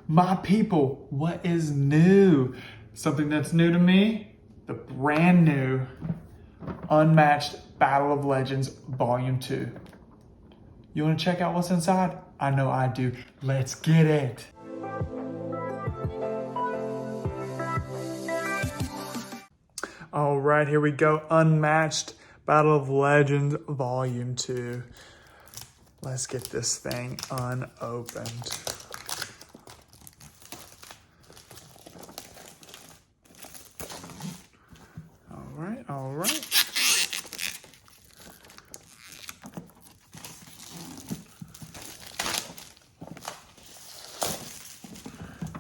My people, what is new? Something that's new to me, the brand new Unmatched Battle of Legends Volume 2. You wanna check out what's inside? I know I do. Let's get it. All right, here we go. Unmatched Battle of Legends Volume 2. Let's get this thing unopened. All right.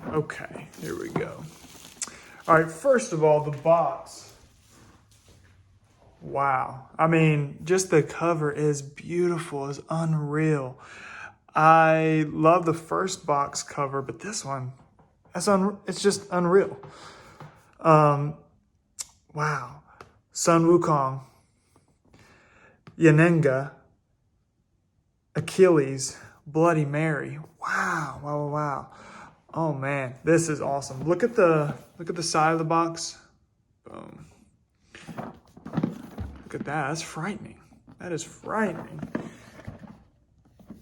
Okay, here we go. All right, first of all, the box. Wow. I mean, just the cover is beautiful, is unreal. I love the first box cover, but this one, it's just unreal. Wow. Sun WuKong, Yennenga, Achilles, Bloody Mary. Wow, wow, wow. Oh man, this is awesome. Look at the side of the box. Boom. Look at that. That's frightening. That is frightening.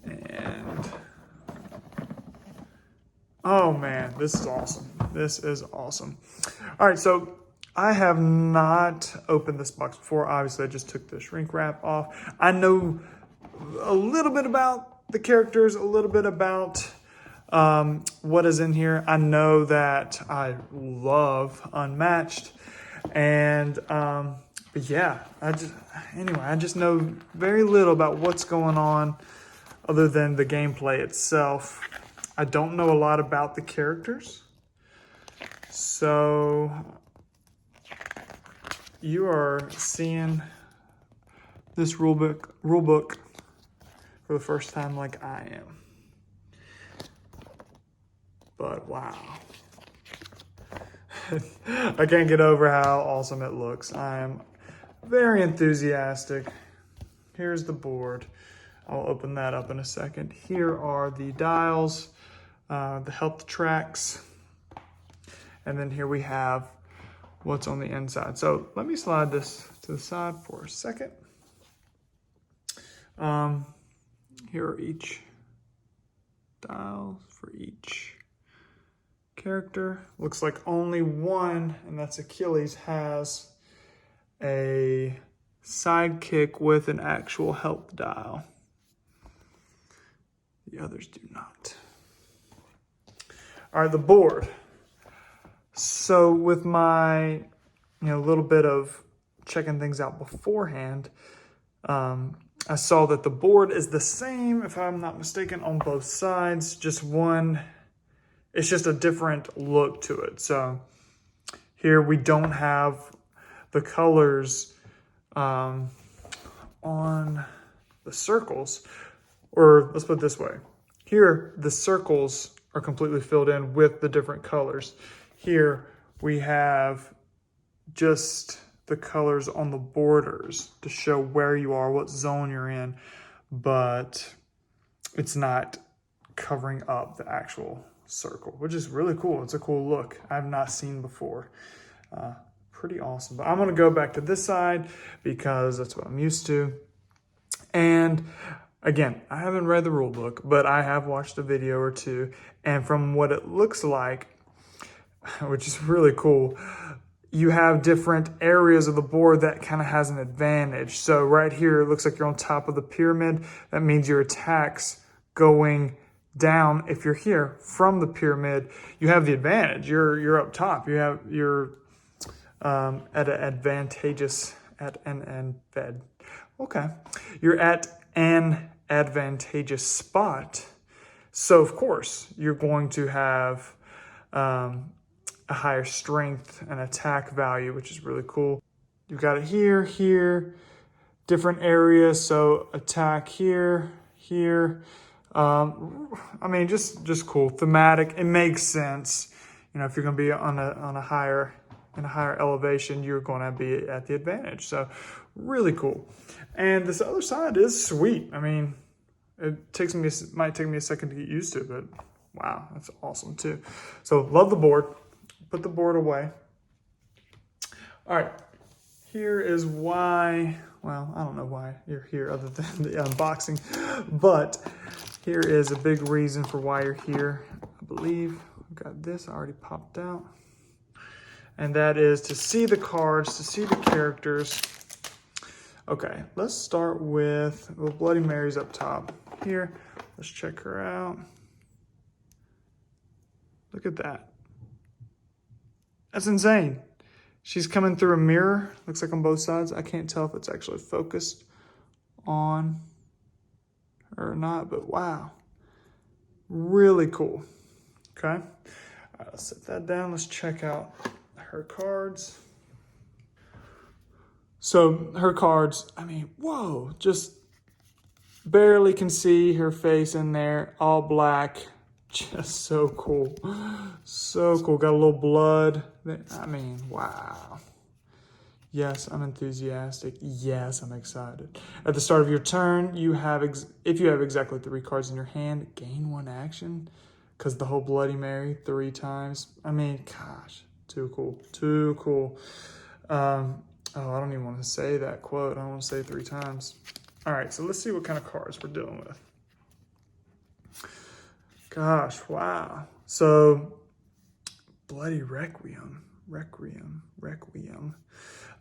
And oh man, this is awesome. This is awesome. All right, so I have not opened this box before. Obviously, I just took the shrink wrap off. I know a little bit about the characters, a little bit about what is in here. I know that I love Unmatched, and but yeah, I just know very little about what's going on other than the gameplay itself. I don't know a lot about the characters, so you are seeing this rule book for the first time like I am. But wow. I can't get over how awesome it looks. I am very enthusiastic. Here's the board. I'll open that up in a second. Here are the dials, the health tracks, and then here we have what's on the inside. So let me slide this to the side for a second. Here are each dials for each character. Looks like only one, and that's Achilles, has a sidekick with an actual health dial. The others do not. All right, the board. So with my, little bit of checking things out beforehand, I saw that the board is the same, if I'm not mistaken, on both sides. Just one, it's just a different look to it. So here we don't have the colors on the circles, or let's put it this way. Here, the circles are completely filled in with the different colors. Here we have just the colors on the borders to show where you are, what zone you're in, but it's not covering up the actual circle, which is really cool. It's a cool look I've not seen before. Pretty awesome. But I'm going to go back to this side because that's what I'm used to. And again, I haven't read the rule book, but I have watched a video or two, and from what it looks like, which is really cool, you have different areas of the board that kind of has an advantage. So right here, it looks like you're on top of the pyramid. That means your attacks going down. If you're here from the pyramid, you have the advantage. You're up top. You're at an advantageous You're at an advantageous spot. So of course you're going to have a higher strength and attack value, which is really cool. You've got it here, different areas. So attack here. I mean, just cool, thematic. It makes sense. If you're going to be in a higher elevation, you're going to be at the advantage. So really cool. And this other side is sweet. I mean, might take me a second to get used to, but Wow, that's awesome too. So love the board. Put the board away. All right, here is why, well, I don't know why you're here other than the unboxing, but here is a big reason for why you're here. I believe I've got this already popped out. And that is to see the cards, to see the characters. Okay, let's start with, well, Bloody Mary's up top here. Let's check her out. Look at that. That's insane. She's coming through a mirror. Looks like on both sides. I can't tell if it's actually focused on her or not, but wow. Really cool. Okay. All right, let's set that down. Let's check out her cards. So her cards, I mean, whoa, just barely can see her face in there, all black. Just so cool. So cool. Got a little blood. I mean, wow. Yes, I'm enthusiastic. Yes, I'm excited. At the start of your turn, you have, if you have exactly 3 cards in your hand, gain 1 action. Because the whole Bloody Mary 3 times. I mean, gosh, too cool. Too cool. Oh, I don't even want to say that quote. I don't want to say it 3 times. All right, so let's see what kind of cards we're dealing with. Gosh, wow. So, Bloody Requiem.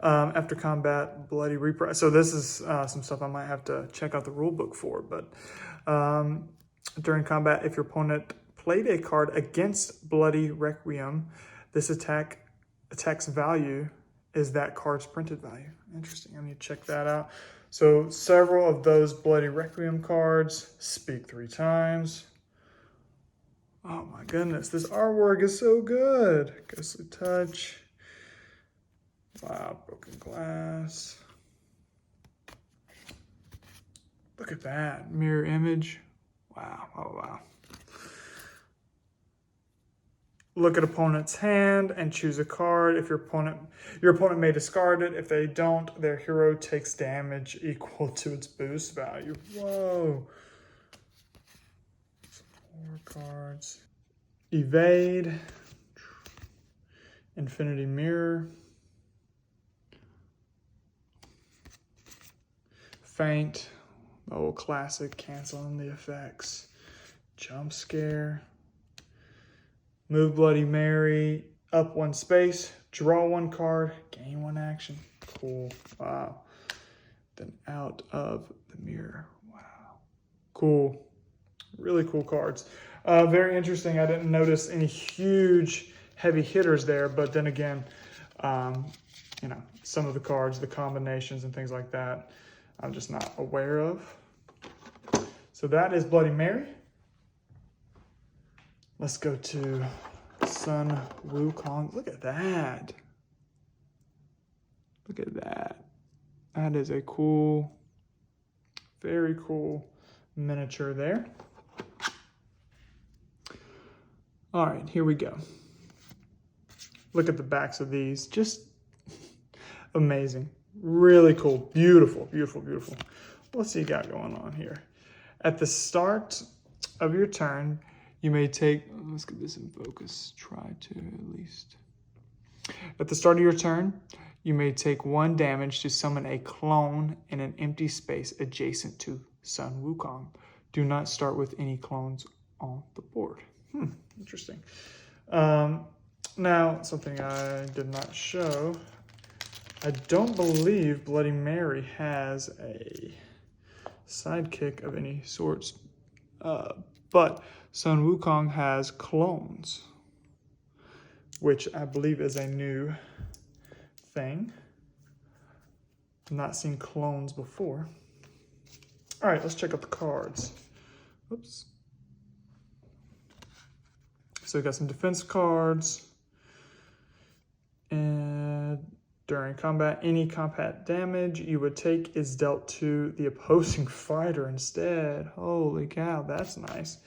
After combat, Bloody Reprise. So this is some stuff I might have to check out the rule book for. But during combat, if your opponent played a card against Bloody Requiem, this attack's value is that card's printed value. Interesting. I need to check that out. So several of those Bloody Requiem cards speak 3 times. Oh my goodness, this artwork is so good. Ghostly Touch. Wow, Broken Glass. Look at that, mirror image. Wow, oh wow. Look at opponent's hand and choose a card. If your opponent may discard it. If they don't, their hero takes damage equal to its boost value. Whoa. 4 cards. Evade. Infinity Mirror. Faint. The old classic, canceling the effects. Jump Scare. Move Bloody Mary up 1 space, draw 1 card, gain 1 action. Cool. Wow. Then Out of the Mirror. Wow. Cool. Really cool cards. Very interesting. I didn't notice any huge heavy hitters there, but then again, you know, some of the cards, the combinations and things like that, I'm just not aware of. So that is Bloody Mary. Let's go to Sun WuKong. Look at that. Look at that. That is a cool, very cool miniature there. All right, here we go. Look at the backs of these. Just amazing. Really cool. Beautiful, beautiful, beautiful. What's he got going on here? At the start of your turn, you may take, let's get this in focus, try to at least. At the start of your turn, you may take 1 damage to summon a clone in an empty space adjacent to Sun WuKong. Do not start with any clones on the board. Interesting. Now, something I did not show. I don't believe Bloody Mary has a sidekick of any sorts, but Sun WuKong has clones, which I believe is a new thing. I've not seen clones before. All right, let's check out the cards. Oops. So we got some defense cards. And during combat, any combat damage you would take is dealt to the opposing fighter instead. Holy cow, that's nice.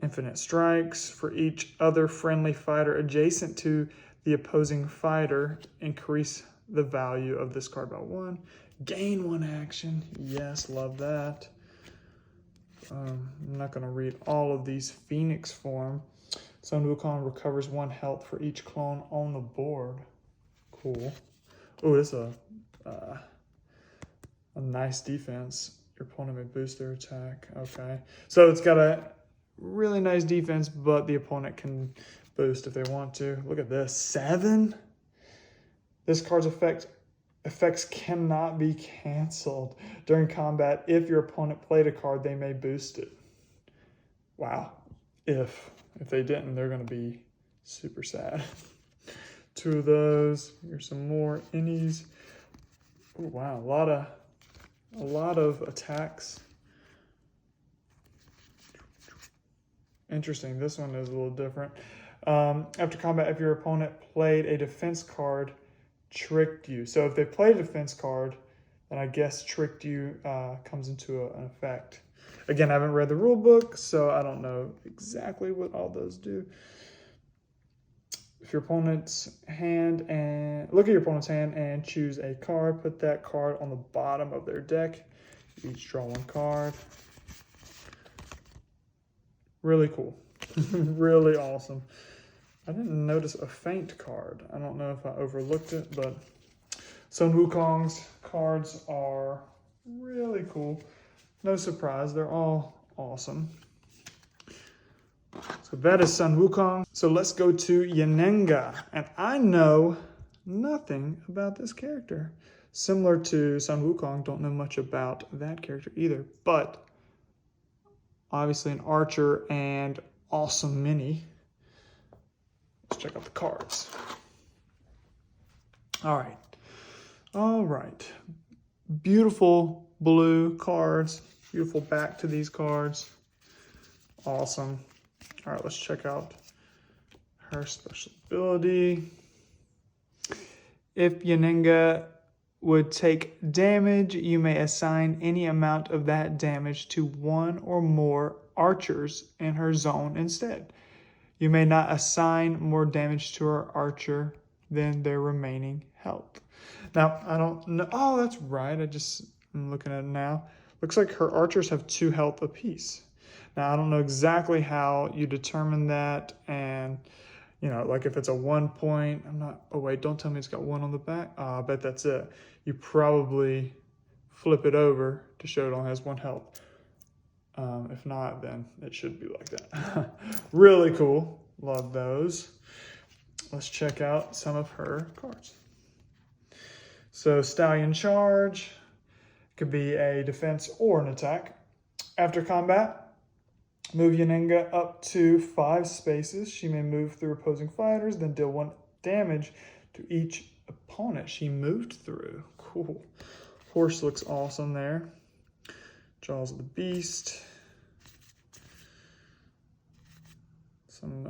Infinite strikes for each other friendly fighter adjacent to the opposing fighter. Increase the value of this card by 1. Gain 1 action. Yes, love that. I'm not going to read all of these. Phoenix form. Sun WuKong recovers 1 health for each clone on the board. Cool. Oh, this is a nice defense. Your opponent may boost their attack. Okay. So it's got a really nice defense, but the opponent can boost if they want to. Look at this. 7? This card's effects cannot be canceled during combat. If your opponent played a card, they may boost it. Wow. If they didn't, they're going to be super sad. 2 of those. Here's some more innies. Oh, wow, a lot of attacks. Interesting. This one is a little different. After combat, if your opponent played a defense card, tricked you. So if they played a defense card, then I guess tricked you comes into an effect. Again, I haven't read the rule book, so I don't know exactly what all those do. If your opponent's hand and look at your opponent's hand and choose a card, put that card on the bottom of their deck. Each draw 1 card. Really cool. Really awesome. I didn't notice a faint card. I don't know if I overlooked it, but Sun WuKong's cards are really cool. No surprise, they're all awesome. So that is Sun WuKong. So let's go to Yennenga. And I know nothing about this character. Similar to Sun WuKong, don't know much about that character either. But obviously an archer and awesome mini. Let's check out the cards. All right. Beautiful blue cards. Beautiful back to these cards. Awesome. All right, let's check out her special ability. If Yennenga would take damage, you may assign any amount of that damage to 1 or more archers in her zone instead. You may not assign more damage to her archer than their remaining health. Now, I don't know. Oh, that's right. I'm looking at it now. Looks like her archers have 2 health apiece. Now, I don't know exactly how you determine that. And, like if it's a 1 point, oh wait, don't tell me it's got 1 on the back. I bet that's it. You probably flip it over to show it only has 1 health. If not, then it should be like that. Really cool. Love those. Let's check out some of her cards. So Stallion Charge could be a defense or an attack. After combat, move Yennenga up to 5 spaces. She may move through opposing fighters, then deal 1 damage to each opponent she moved through. Cool. Horse looks awesome there. Jaws of the Beast. Some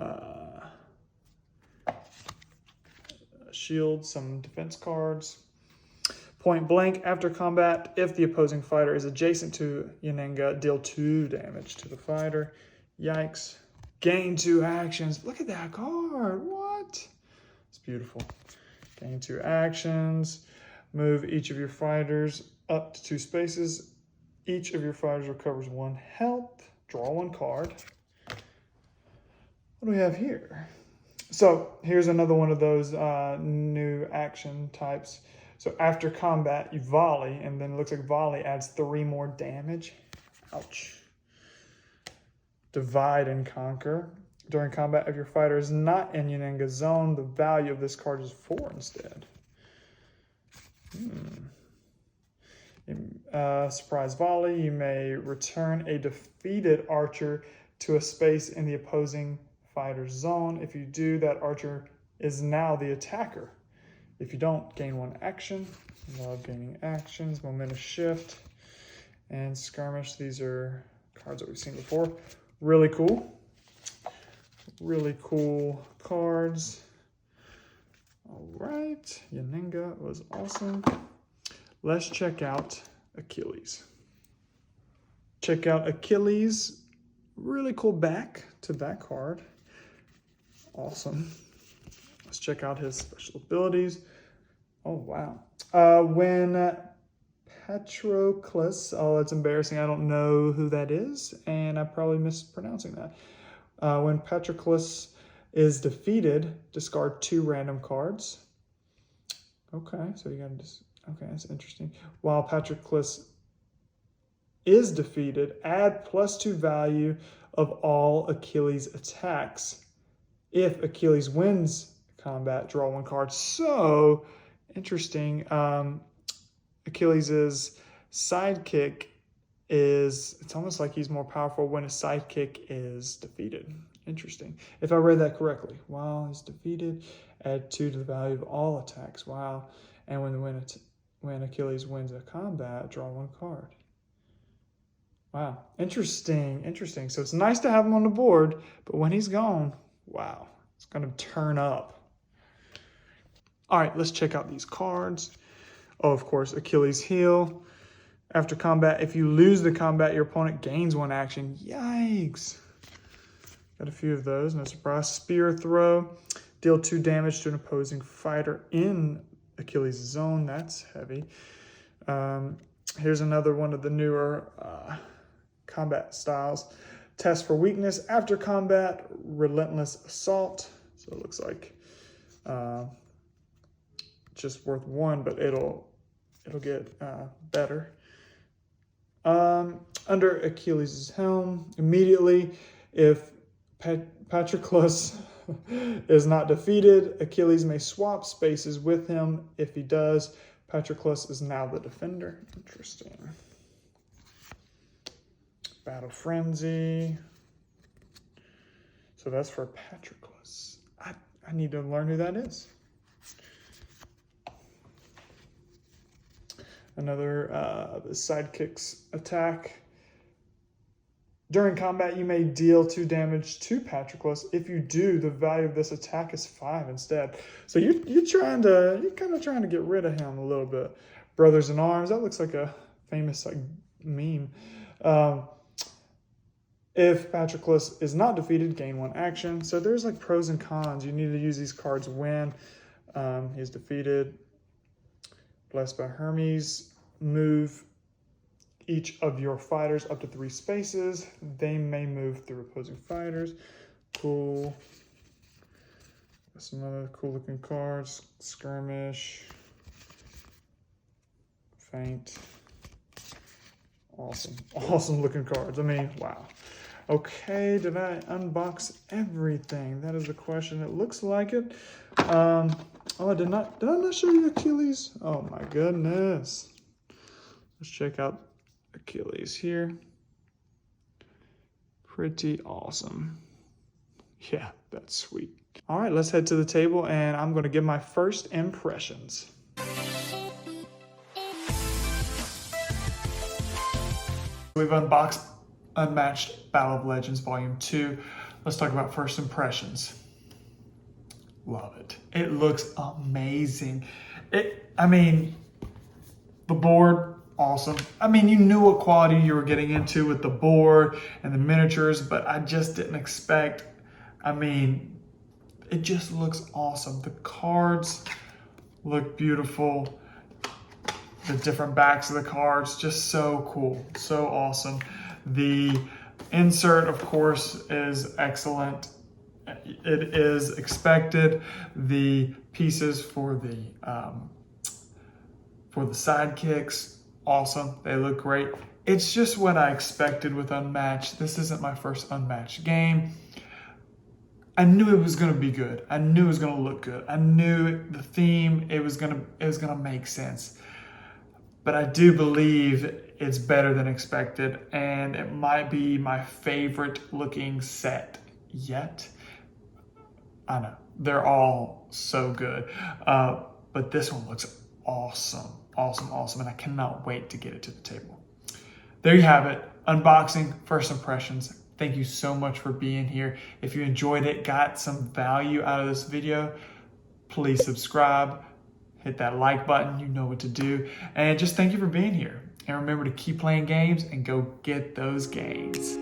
shields, some defense cards. Point blank, after combat, if the opposing fighter is adjacent to Yennenga, deal 2 damage to the fighter. Yikes. Gain 2 actions. Look at that card. What? It's beautiful. Gain 2 actions. Move each of your fighters up to 2 spaces. Each of your fighters recovers 1 health. Draw 1 card. What do we have here? So here's another one of those new action types. So after combat, you volley, and then it looks like volley adds 3 more damage. Ouch. Divide and conquer. During combat, if your fighter is not in Yennenga's zone, the value of this card is 4 instead. Surprise volley. You may return a defeated archer to a space in the opposing fighter's zone. If you do, that archer is now the attacker. If you don't, gain 1 action. Love gaining actions. Momentous shift and skirmish. These are cards that we've seen before. Really cool. Really cool cards. All right. Yennenga was awesome. Let's check out Achilles. Check out Achilles. Really cool back to that card. Awesome. Let's check out his special abilities. Oh, wow. When Patroclus. Oh, that's embarrassing. I don't know who that is, and I'm probably mispronouncing that. When Patroclus is defeated, discard 2 random cards. Okay, so you gotta just, okay, that's interesting. While Patroclus is defeated, add +2 value of all Achilles attacks. If Achilles wins combat, draw 1 card. So, interesting. Achilles' sidekick is, it's almost like he's more powerful when his sidekick is defeated. Interesting. If I read that correctly. While he's defeated, add 2 to the value of all attacks. Wow. And when Achilles wins a combat, draw 1 card. Wow. Interesting. Interesting. So it's nice to have him on the board, but when he's gone, wow, it's going to turn up. All right, let's check out these cards. Oh, of course, Achilles heel. After combat, if you lose the combat, your opponent gains 1 action. Yikes. Got a few of those, no surprise. Spear throw. Deal 2 damage to an opposing fighter in Achilles' zone. That's heavy. Here's another one of the newer combat styles. Test for weakness. After combat, relentless assault. So it looks like just worth 1, but it'll get better. Under Achilles' helm, immediately, if Patroclus is not defeated, Achilles may swap spaces with him. If he does, Patroclus is now the defender. Interesting. Battle Frenzy. So that's for Patroclus. I need to learn who that is. Another sidekick's attack. During combat, you may deal 2 damage to Patroclus. If you do, the value of this attack is 5 instead. So you're kind of trying to get rid of him a little bit. Brothers in Arms. That looks like a famous meme. If Patroclus is not defeated, gain 1 action. So there's like pros and cons. You need to use these cards when he's defeated. Blessed by Hermes. Move each of your fighters up to 3 spaces. They may move through opposing fighters. Cool. Got some other cool looking cards. Skirmish. Feint. Awesome. Awesome looking cards. I mean, wow. Okay, did I unbox everything? That is the question. It looks like it. Oh, did I not show you Achilles? Oh my goodness. Let's check out Achilles here. Pretty awesome. Yeah, that's sweet. All right, let's head to the table and I'm gonna give my first impressions. We've unboxed Unmatched Battle of Legends Volume 2. Let's talk about first impressions. Love it. It looks amazing. I mean, the board, awesome. I mean, you knew what quality you were getting into with the board and the miniatures, but I just didn't expect, I mean, it just looks awesome. The cards look beautiful. The different backs of the cards, just so cool, so awesome. The insert, of course, is excellent. It is expected. The pieces for the sidekicks, awesome. They look great. It's just what I expected with Unmatched. This isn't my first Unmatched game. I knew it was gonna be good. I knew it was gonna look good. I knew the theme, it was gonna make sense. But I do believe it's better than expected, and it might be my favorite looking set yet. I know, they're all so good, but this one looks awesome, awesome, awesome, and I cannot wait to get it to the table. There you have it, unboxing, first impressions. Thank you so much for being here. If you enjoyed it, got some value out of this video, please subscribe. Hit that like button, you know what to do. And just thank you for being here. And remember to keep playing games and go get those gains.